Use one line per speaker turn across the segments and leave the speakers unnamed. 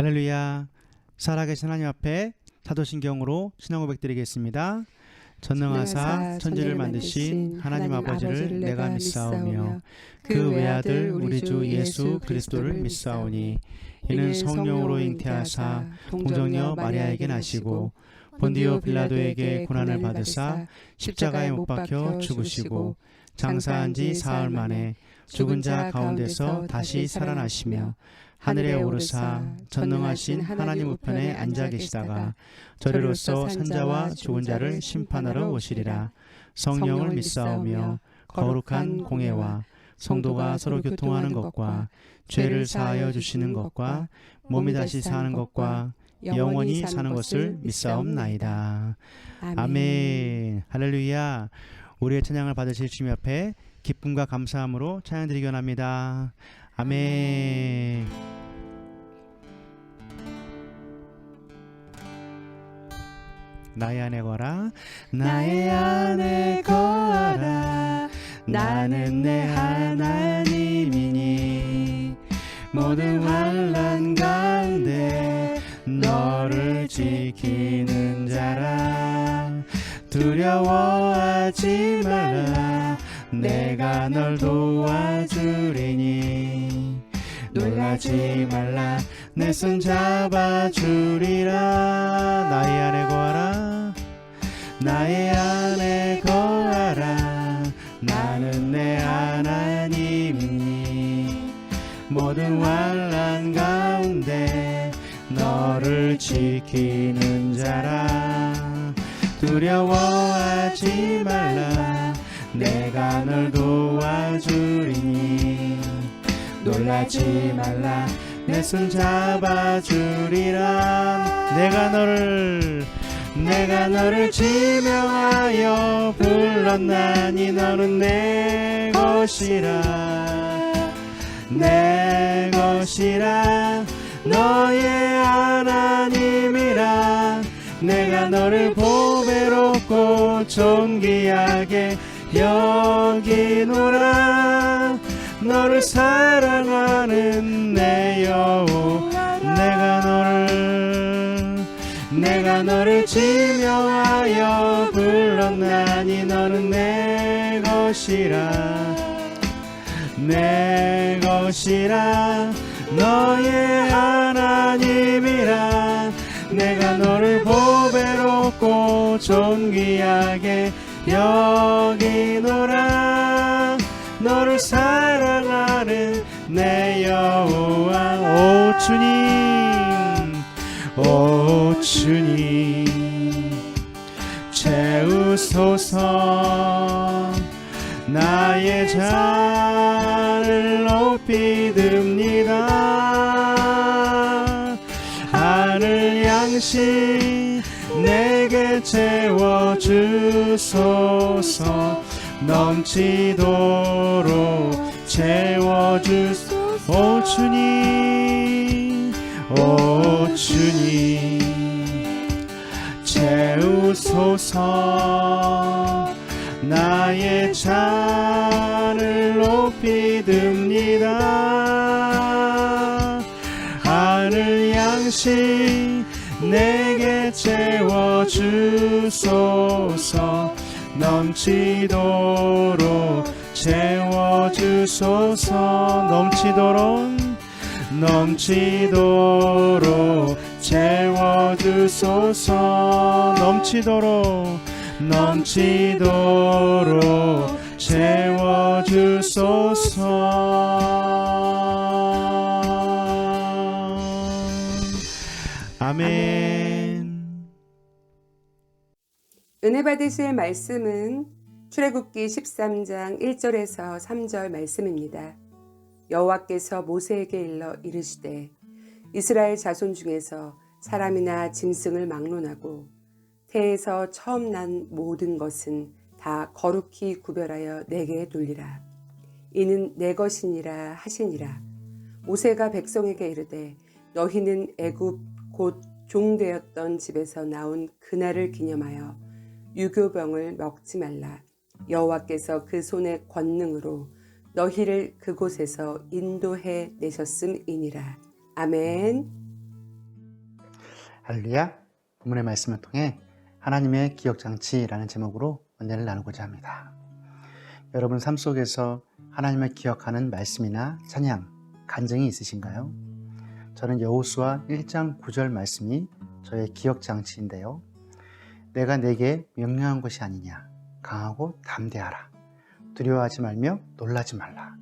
할렐루야. 살아계신 하나님 앞에 사도신경으로 신앙 고백 드리겠습니다. 전능하사 천지를 만드신 하나님 아버지를 내가 믿사오며 그 외아들 우리 주 예수 그리스도를 믿사오니 이는 성령으로 잉태하사 동정녀 마리아에게 나시고 본디오 빌라도에게 고난을 받으사 십자가에 못 박혀 죽으시고 장사한 지 사흘 만에 죽은 자 가운데서 다시 살아나시며 하늘에 오르사 전능하신 하나님 우편에 앉아 계시다가 저리로서 산자와 죽은 자를 심판하러 오시리라. 성령을 믿사오며 거룩한 공회와 성도가 서로 교통하는 것과 죄를 사하여 주시는 것과 몸이 다시 사는 것과 영원히 사는 것을 믿사옵나이다. 아멘. 할렐루야. 우리의 찬양을 받으실 주님 앞에 기쁨과 감사함으로 찬양드리기 원합니다. 아멘. 나의 안에 거라, 나의 안에 거라, 나는 내 하나님이니 모든 환난 가운데 너를 지키는 자라. 두려워하지 말라, 내가 널 도와주리니. 놀라지 말라, 내 손 잡아주리라. 나의 안에 거하라, 나의 안에 거하라, 나는 내 하나님이니 모든 환난 가운데 너를 지키는 자라. 두려워하지 말라, 내가 널 도와주리니. 놀라지 말라, 내 손 잡아주리라. 내가 너를 지명하여 불렀나니 너는 내 것이라. 내 것이라, 너의 하나님이라. 내가 너를 보배롭고 존귀하게 여기노라. 너를 사랑하는 내 여호와, 내가 너를 지명하여 불렀나니 너는 내 것이라. 내 것이라, 너의 하나님이라. 내가 너를 보배롭고 존귀하게 여기노라. 너를 사랑하는 내 여호와. 오 주님 채우소서. 나의 잔을 높이 듭니다. 하늘 양식 내게 채워주소서. 넘치도록 채워주소서. 오 주님 채우소서. 나의 잔을 높이 듭니다. 하늘 양식 내게 채워주소서. 넘치도록 채워주소서. 넘치도록 채워주소서. 넘치도록 채워주소서. 아멘.
은혜 받으실 말씀은 출애굽기 13장 1절에서 3절 말씀입니다. 여호와께서 모세에게 일러 이르시되 이스라엘 자손 중에서 사람이나 짐승을 막론하고 태에서 처음 난 모든 것은 다 거룩히 구별하여 내게 돌리라. 이는 내 것이니라 하시니라. 모세가 백성에게 이르되 너희는 애굽 곧 종되었던 집에서 나온 그날을 기념하여 유교병을 먹지 말라. 여호와께서 그 손의 권능으로 너희를 그곳에서 인도해 내셨음이니라. 아멘.
할렐루야. 본문의 말씀을 통해 하나님의 기억장치라는 제목으로 은혜를 나누고자 합니다. 여러분 삶 속에서 하나님을 기억하는 말씀이나 찬양, 간증이 있으신가요? 저는 여호수아 1장 9절 말씀이 저의 기억장치인데요. 내가 내게 명령한 것이 아니냐. 강하고 담대하라. 두려워하지 말며 놀라지 말라.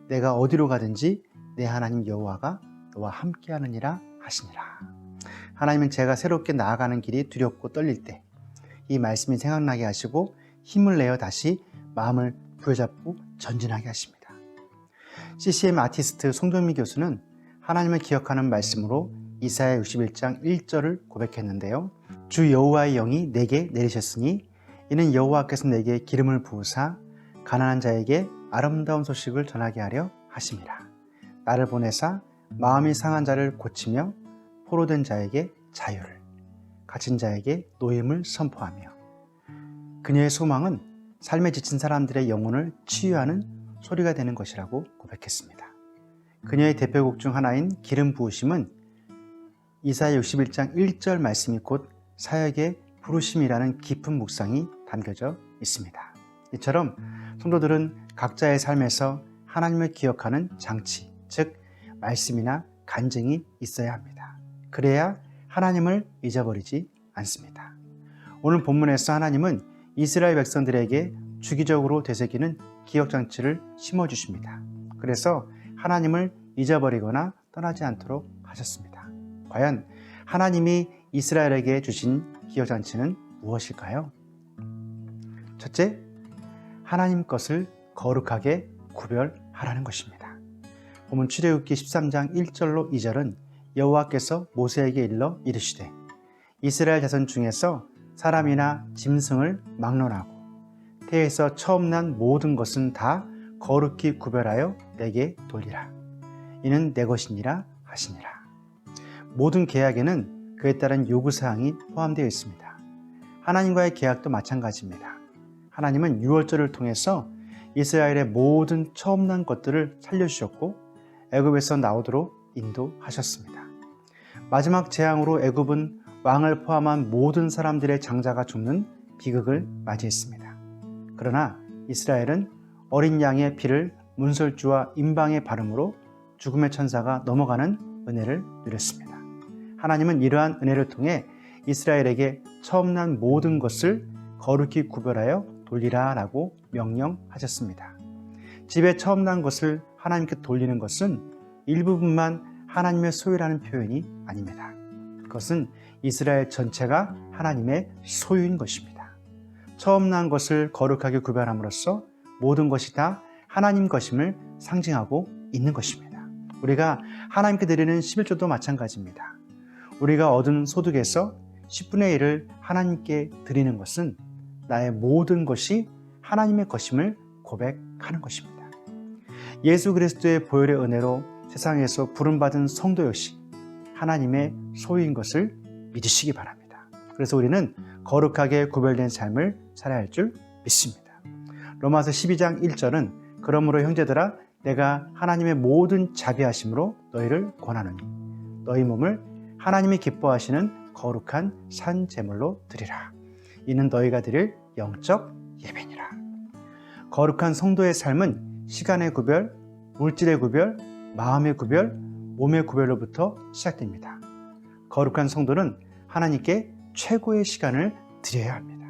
내가 어디로 가든지 내 하나님 여호와가 너와 함께하느니라 하시니라. 하나님은 제가 새롭게 나아가는 길이 두렵고 떨릴 때 이 말씀이 생각나게 하시고 힘을 내어 다시 마음을 부여잡고 전진하게 하십니다. CCM 아티스트 송정미 교수는 하나님을 기억하는 말씀으로 이사야 61장 1절을 고백했는데요. 주 여호와의 영이 내게 내리셨으니 이는 여호와께서 내게 기름을 부으사 가난한 자에게 아름다운 소식을 전하게 하려 하심이라. 나를 보내사 마음이 상한 자를 고치며 포로된 자에게 자유를, 갇힌 자에게 노임을 선포하며 그녀의 소망은 삶에 지친 사람들의 영혼을 치유하는 소리가 되는 것이라고 고백했습니다. 그녀의 대표곡 중 하나인 기름 부으심은 이사야 61장 1절 말씀이 곧 사역의 부르심이라는 깊은 묵상이 담겨져 있습니다. 이처럼 성도들은 각자의 삶에서 하나님을 기억하는 장치, 즉 말씀이나 간증이 있어야 합니다. 그래야 하나님을 잊어버리지 않습니다. 오늘 본문에서 하나님은 이스라엘 백성들에게 주기적으로 되새기는 기억장치를 심어주십니다. 그래서 하나님을 잊어버리거나 떠나지 않도록 하셨습니다. 과연 하나님이 이스라엘에게 주신 기억장치는 무엇일까요? 첫째, 하나님 것을 거룩하게 구별하라는 것입니다. 본문 출애굽기 13장 1절로 2절은 여호와께서 모세에게 일러 이르시되 이스라엘 자손 중에서 사람이나 짐승을 막론하고 태에서 처음 난 모든 것은 다 거룩히 구별하여 내게 돌리라. 이는 내 것이니라 하시니라. 모든 계약에는 그에 따른 요구사항이 포함되어 있습니다. 하나님과의 계약도 마찬가지입니다. 하나님은 유월절을 통해서 이스라엘의 모든 처음 난 것들을 살려주셨고 애굽에서 나오도록 인도하셨습니다. 마지막 재앙으로 애굽은 왕을 포함한 모든 사람들의 장자가 죽는 비극을 맞이했습니다. 그러나 이스라엘은 어린 양의 피를 문설주와 임방에 바름으로 죽음의 천사가 넘어가는 은혜를 누렸습니다. 하나님은 이러한 은혜를 통해 이스라엘에게 처음 난 모든 것을 거룩히 구별하여 돌리라 라고 명령하셨습니다. 집에 처음 난 것을 하나님께 돌리는 것은 일부분만 하나님의 소유라는 표현이 아닙니다. 그것은 이스라엘 전체가 하나님의 소유인 것입니다. 처음 난 것을 거룩하게 구별함으로써 모든 것이 다 하나님 것임을 상징하고 있는 것입니다. 우리가 하나님께 드리는 11조도 마찬가지입니다. 우리가 얻은 소득에서 10분의 1을 하나님께 드리는 것은 나의 모든 것이 하나님의 것임을 고백하는 것입니다. 예수 그리스도의 보혈의 은혜로 세상에서 부름받은 성도 역시 하나님의 소유인 것을 믿으시기 바랍니다. 그래서 우리는 거룩하게 구별된 삶을 살아야 할 줄 믿습니다. 로마서 12장 1절은 그러므로 형제들아 내가 하나님의 모든 자비하심으로 너희를 권하노니 너희 몸을 하나님이 기뻐하시는 거룩한 산 제물로 드리라. 이는 너희가 드릴 영적 예배니라. 거룩한 성도의 삶은 시간의 구별, 물질의 구별, 마음의 구별, 몸의 구별로부터 시작됩니다. 거룩한 성도는 하나님께 최고의 시간을 드려야 합니다.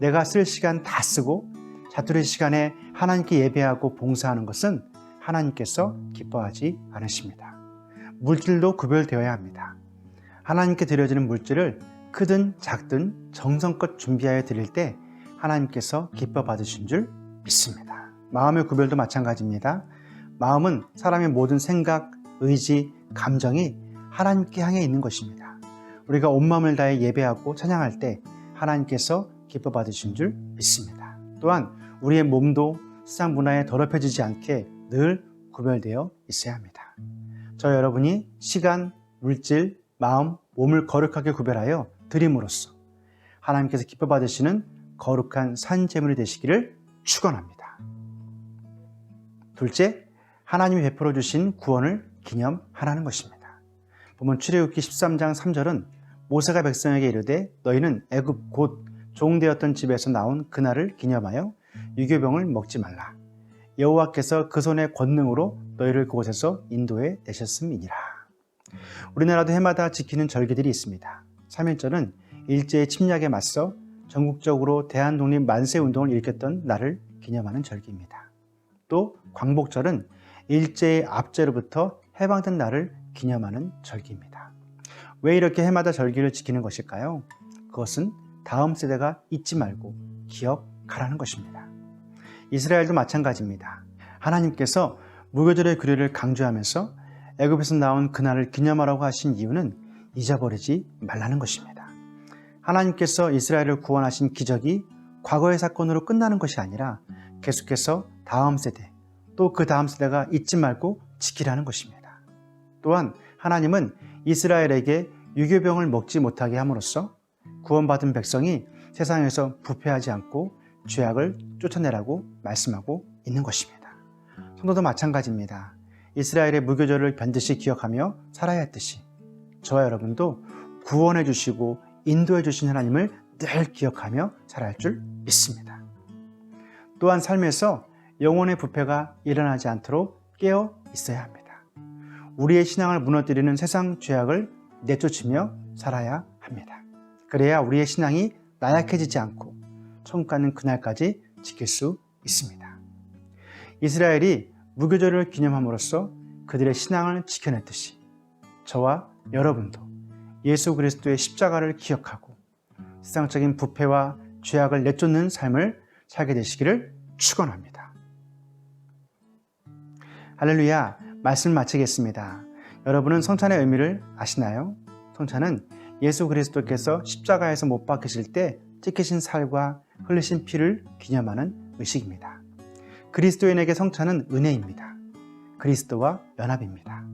내가 쓸 시간 다 쓰고 자투리 시간에 하나님께 예배하고 봉사하는 것은 하나님께서 기뻐하지 않으십니다. 물질도 구별되어야 합니다. 하나님께 드려지는 물질을 크든 작든 정성껏 준비하여 드릴 때 하나님께서 기뻐 받으신 줄 믿습니다. 마음의 구별도 마찬가지입니다. 마음은 사람의 모든 생각, 의지, 감정이 하나님께 향해 있는 것입니다. 우리가 온 마음을 다해 예배하고 찬양할 때 하나님께서 기뻐 받으신 줄 믿습니다. 또한 우리의 몸도 세상 문화에 더럽혀지지 않게 늘 구별되어 있어야 합니다. 저 여러분이 시간, 물질, 마음, 몸을 거룩하게 구별하여 드림으로써 하나님께서 기뻐 받으시는 거룩한 산 제물이 되시기를 축원합니다. 둘째, 하나님이 베풀어 주신 구원을 기념하라는 것입니다. 보면 출애굽기 13장 3절은 모세가 백성에게 이르되 너희는 애굽 곧 종되었던 집에서 나온 그날을 기념하여 유교병을 먹지 말라. 여호와께서 그 손의 권능으로 너희를 그곳에서 인도해 내셨음이니라. 우리나라도 해마다 지키는 절기들이 있습니다. 3.1절은 일제의 침략에 맞서 전국적으로 대한독립 만세운동을 일으켰던 날을 기념하는 절기입니다. 또 광복절은 일제의 압제로부터 해방된 날을 기념하는 절기입니다. 왜 이렇게 해마다 절기를 지키는 것일까요? 그것은 다음 세대가 잊지 말고 기억하라는 것입니다. 이스라엘도 마찬가지입니다. 하나님께서 무교절의 규례를 강조하면서 애굽에서 나온 그날을 기념하라고 하신 이유는 잊어버리지 말라는 것입니다. 하나님께서 이스라엘을 구원하신 기적이 과거의 사건으로 끝나는 것이 아니라 계속해서 다음 세대, 또 그 다음 세대가 잊지 말고 지키라는 것입니다. 또한 하나님은 이스라엘에게 유교병을 먹지 못하게 함으로써 구원받은 백성이 세상에서 부패하지 않고 죄악을 쫓아내라고 말씀하고 있는 것입니다. 성도도 마찬가지입니다. 이스라엘의 무교절을 반드시 기억하며 살아야 했듯이 저와 여러분도 구원해 주시고 인도해 주신 하나님을 늘 기억하며 살아야 할 줄 믿습니다. 또한 삶에서 영혼의 부패가 일어나지 않도록 깨어 있어야 합니다. 우리의 신앙을 무너뜨리는 세상 죄악을 내쫓으며 살아야 합니다. 그래야 우리의 신앙이 나약해지지 않고 천국 가는 그날까지 지킬 수 있습니다. 이스라엘이 무교절을 기념함으로써 그들의 신앙을 지켜냈듯이 저와 여러분도 예수 그리스도의 십자가를 기억하고 세상적인 부패와 죄악을 내쫓는 삶을 살게 되시기를 축원합니다. 할렐루야, 말씀 마치겠습니다. 여러분은 성찬의 의미를 아시나요? 성찬은 예수 그리스도께서 십자가에서 못 박히실 때 찢기신 살과 흘리신 피를 기념하는 의식입니다. 그리스도인에게 성찬은 은혜입니다. 그리스도와 연합입니다.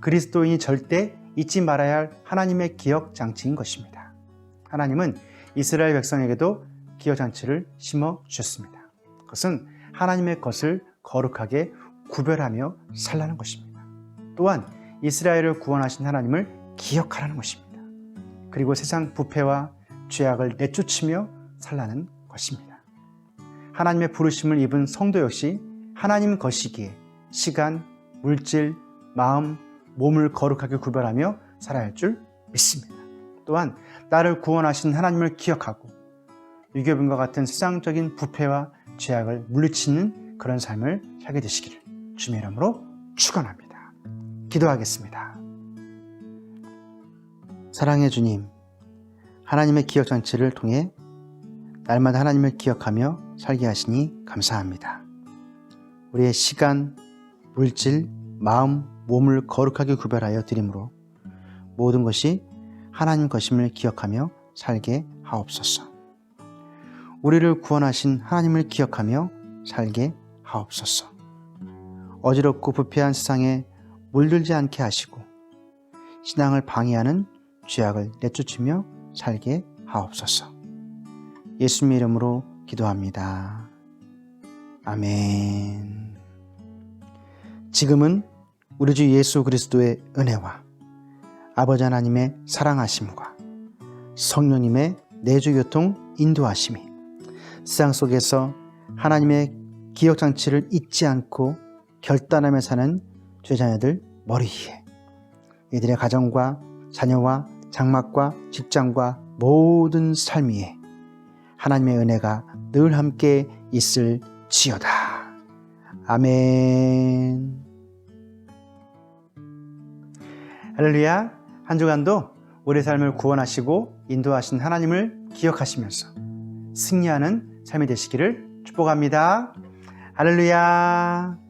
그리스도인이 절대 잊지 말아야 할 하나님의 기억 장치인 것입니다. 하나님은 이스라엘 백성에게도 기억 장치를 심어 주셨습니다. 그것은 하나님의 것을 거룩하게 구별하며 살라는 것입니다. 또한 이스라엘을 구원하신 하나님을 기억하라는 것입니다. 그리고 세상 부패와 죄악을 내쫓으며 살라는 것입니다. 하나님의 부르심을 입은 성도 역시 하나님 것이기에 시간, 물질, 마음, 몸을 거룩하게 구별하며 살아야 할 줄 믿습니다. 또한 나를 구원하신 하나님을 기억하고 유교병과 같은 세상적인 부패와 죄악을 물리치는 그런 삶을 살게 되시기를 주님의 이름으로 축원합니다. 기도하겠습니다. 사랑의 주님, 하나님의 기억 장치를 통해 날마다 하나님을 기억하며 살게 하시니 감사합니다. 우리의 시간, 물질, 마음, 몸을 거룩하게 구별하여 드림으로 모든 것이 하나님 것임을 기억하며 살게 하옵소서. 우리를 구원하신 하나님을 기억하며 살게 하옵소서. 어지럽고 부패한 세상에 물들지 않게 하시고 신앙을 방해하는 죄악을 내쫓으며 살게 하옵소서. 예수님의 이름으로 기도합니다. 아멘. 지금은 우리 주 예수 그리스도의 은혜와 아버지 하나님의 사랑하심과 성령님의 내주교통 인도하심이 세상 속에서 하나님의 기억장치를 잊지 않고 결단하며 사는 죄자녀들 머리 위에 이들의 가정과 자녀와 장막과 직장과 모든 삶 위에 하나님의 은혜가 늘 함께 있을지어다. 아멘. 할렐루야. 한 주간도 우리 삶을 구원하시고 인도하신 하나님을 기억하시면서 승리하는 삶이 되시기를 축복합니다. 할렐루야.